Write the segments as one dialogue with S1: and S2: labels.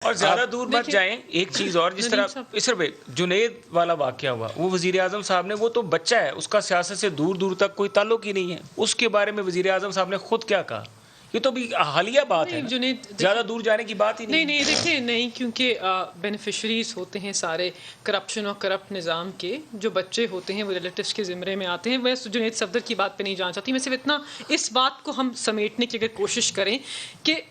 S1: اور زیادہ دور مت جائیں. ایک چیز اور, جس طرح اس طرح جنید والا واقعہ ہوا, وہ وزیر اعظم صاحب نے, وہ تو بچہ ہے, اس کا سیاست سے دور دور تک کوئی تعلق ہی نہیں ہے, اس کے بارے میں وزیر اعظم صاحب نے خود کیا کہا؟ یہ تو بھی حالیہ بات ہے, زیادہ دور جانے کی بات ہی نہیں.
S2: نہیں دیکھیں, نہیں, کیونکہ بینیفیشریز ہوتے ہیں سارے کرپشن اور کرپٹ نظام کے, جو بچے ہوتے ہیں وہ ریلیٹیوس کے زمرے میں آتے ہیں. میں جنید صفدر کی بات پہ نہیں جانا چاہتی, میں صرف اتنا اس بات کو ہم سمیٹنے کی اگر کوشش کریں کہ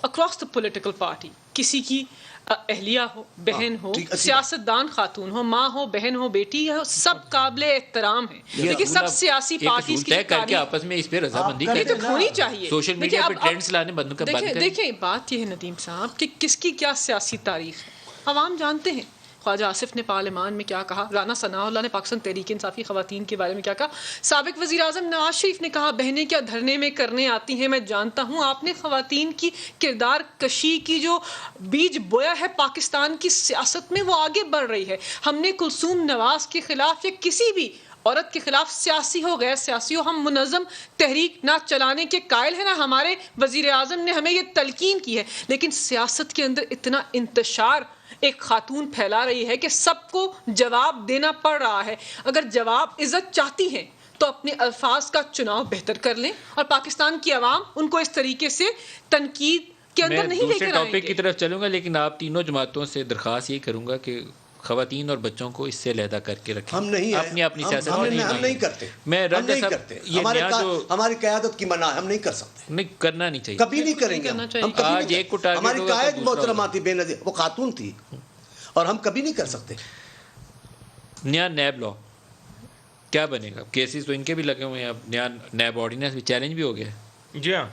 S2: اکراس دا پولیٹیکل پارٹی کسی کی اہلیہ ہو, بہن ہو, سیاستدان خاتون ہو, ماں ہو, بہن ہو, بیٹی ہو, سب قابل احترام ہیں. دیکھیے سب سیاسی پارٹیز کی
S3: کر کے آپس میں اس پہ رضامندی
S2: ہونی چاہیے.
S3: سوشل میڈیا پہ ٹرینڈز لانے بند کر.
S2: دیکھیں بات یہ ہے ندیم صاحب کہ کس کی کیا سیاسی تاریخ ہے, عوام جانتے ہیں. خواجہ آصف نے پارلیمان میں کیا کہا, رانا ثناء اللہ نے پاکستان تحریک انصافی خواتین کے بارے میں کیا کہا, سابق وزیر اعظم نواز شریف نے کہا بہنیں کیا دھرنے میں کرنے آتی ہیں, میں جانتا ہوں آپ نے خواتین کی کردار کشی کی جو بیج بویا ہے پاکستان کی سیاست میں, وہ آگے بڑھ رہی ہے. ہم نے کلثوم نواز کے خلاف یا کسی بھی عورت کے خلاف, سیاسی ہو غیر سیاسی ہو, ہم منظم تحریک نہ چلانے کے قائل ہیں, نہ ہمارے وزیر اعظم نے ہمیں یہ تلقین کی ہے. لیکن سیاست کے اندر اتنا انتشار ایک خاتون پھیلا رہی ہے کہ سب کو جواب دینا پڑ رہا ہے. اگر جواب عزت چاہتی ہیں تو اپنے الفاظ کا چناؤ بہتر کر لیں, اور پاکستان کی عوام ان کو اس طریقے سے تنقید کے اندر نہیں لے کر آئیں گے.
S3: میں دوسرے ٹاپک کی طرف چلوں گا, لیکن آپ تینوں جماعتوں سے درخواست یہ کروں گا کہ خواتین اور بچوں کو اس سے علیحدہ کر کے رکھیں.
S4: ہم نہیں
S3: اپنی سیاست
S4: ہم نہیں کرتے,
S3: میں
S4: ہم نہیں کرتے. ہماری قیادت کی منع ہے, ہم نہیں کر سکتے,
S3: نہیں کرنا نہیں چاہیے,
S4: کبھی نہیں کریں گے.
S3: آج ایک کو ٹارگٹ
S4: ہماری قائد محترمہ تھی بے نظیر, وہ خاتون تھی, اور ہم کبھی نہیں کر سکتے.
S3: نیا نیب لا کیا بنے گا؟ کیسز تو ان کے بھی لگے ہوئے ہیں, اب نیا نیب آرڈیننس بھی چیلنج بھی ہو گیا.
S1: جی ہاں,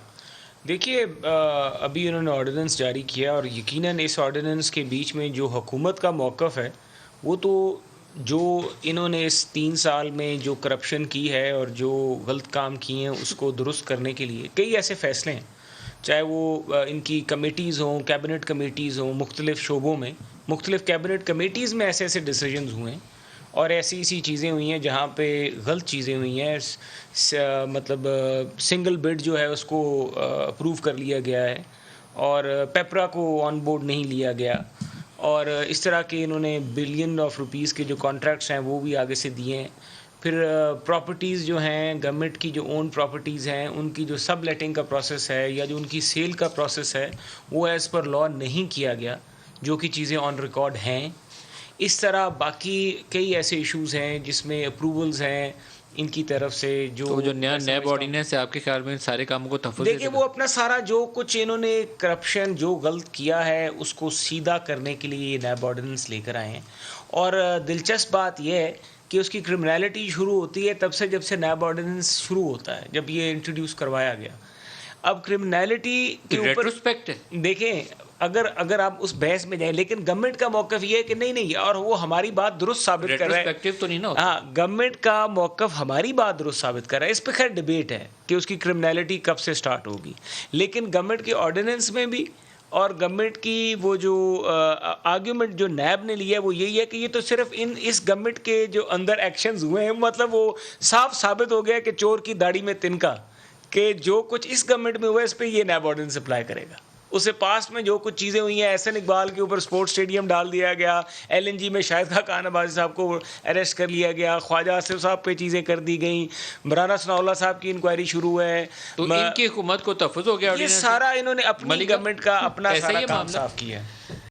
S1: دیکھیے ابھی انہوں نے آرڈیننس جاری کیا, اور یقیناً اس آرڈیننس کے بیچ میں جو حکومت کا موقف ہے, وہ تو جو انہوں نے اس 3 سال میں جو کرپشن کی ہے اور جو غلط کام کیے ہیں اس کو درست کرنے کے لیے کئی ایسے فیصلے ہیں, چاہے وہ ان کی کمیٹیز ہوں, کیبنٹ کمیٹیز ہوں, مختلف شعبوں میں, مختلف کیبنٹ کمیٹیز میں ایسے ڈیسیجنز ہوئے ہیں, اور ایسی چیزیں ہوئی ہیں جہاں پہ غلط چیزیں ہوئی ہیں. مطلب سنگل بڈ جو ہے اس کو اپروو کر لیا گیا ہے, اور پیپرا کو آن بورڈ نہیں لیا گیا, اور اس طرح کے انہوں نے بلین آف روپیز کے جو کانٹریکٹس ہیں وہ بھی آگے سے دیے ہیں. پھر پراپرٹیز جو ہیں گورنمنٹ کی, جو اون پراپرٹیز ہیں, ان کی جو سب لیٹنگ کا پروسیس ہے یا جو ان کی سیل کا پروسیس ہے, وہ ایز پر لا نہیں کیا گیا, جو کہ چیزیں آن ریکارڈ ہیں. اس طرح باقی کئی ایسے ایشوز ہیں جس میں اپروولز ہیں ان کی طرف سے. جو
S3: نیا نیب آرڈیننس ہے, آپ کے خیال میں سارے کاموں کو تحفظ
S1: دیکھیں, وہ اپنا سارا جو کچھ انہوں نے کرپشن جو غلط کیا ہے اس کو سیدھا کرنے کے لیے یہ نیب آرڈیننس لے کر آئے ہیں. اور دلچسپ بات یہ ہے کہ اس کی کرمنالٹی شروع ہوتی ہے تب سے جب سے نیب آرڈیننس شروع ہوتا ہے, جب یہ انٹروڈیوس کروایا گیا. اب کرمنالٹی کے اوپر دیکھیں, اگر آپ اس بحث میں جائیں, لیکن گورنمنٹ کا موقف یہ ہے کہ نہیں, اور وہ ہماری بات درست ثابت کر رہا ہے.
S3: تو نہیں نا,
S1: ہاں, گورنمنٹ کا موقف ہماری بات درست ثابت کر رہا ہے. اس پہ خیر ڈیبیٹ ہے کہ اس کی کرمنالٹی کب سے سٹارٹ ہوگی, لیکن گورنمنٹ کے آرڈیننس میں بھی اور گورنمنٹ کی وہ جو آرگیومنٹ جو نیب نے لیا ہے وہ یہی ہے کہ یہ تو صرف اس گورنمنٹ کے جو اندر ایکشنز ہوئے ہیں, مطلب وہ صاف ثابت ہو گیا کہ چور کی داڑھی میں تنکا, کہ جو کچھ اس گورنمنٹ میں ہوا ہے اس پہ یہ نیب آرڈیننس اپلائی کرے گا. اسے پاسٹ میں جو کچھ چیزیں ہوئی ہیں, احسن اقبال کے اوپر سپورٹ اسٹیڈیم ڈال دیا گیا, LNG میں شاہد خاقان عباسی صاحب کو اریسٹ کر لیا گیا, خواجہ آصف صاحب پہ چیزیں کر دی گئیں, رانا ثناء اللہ صاحب کی انکوائری شروع ہے,
S3: تو ان کی حکومت کو تحفظ ہو گیا.
S1: یہ سارا انہوں نے اپنی گورنمنٹ کا اپنا سارا کام صاف کیا ہے.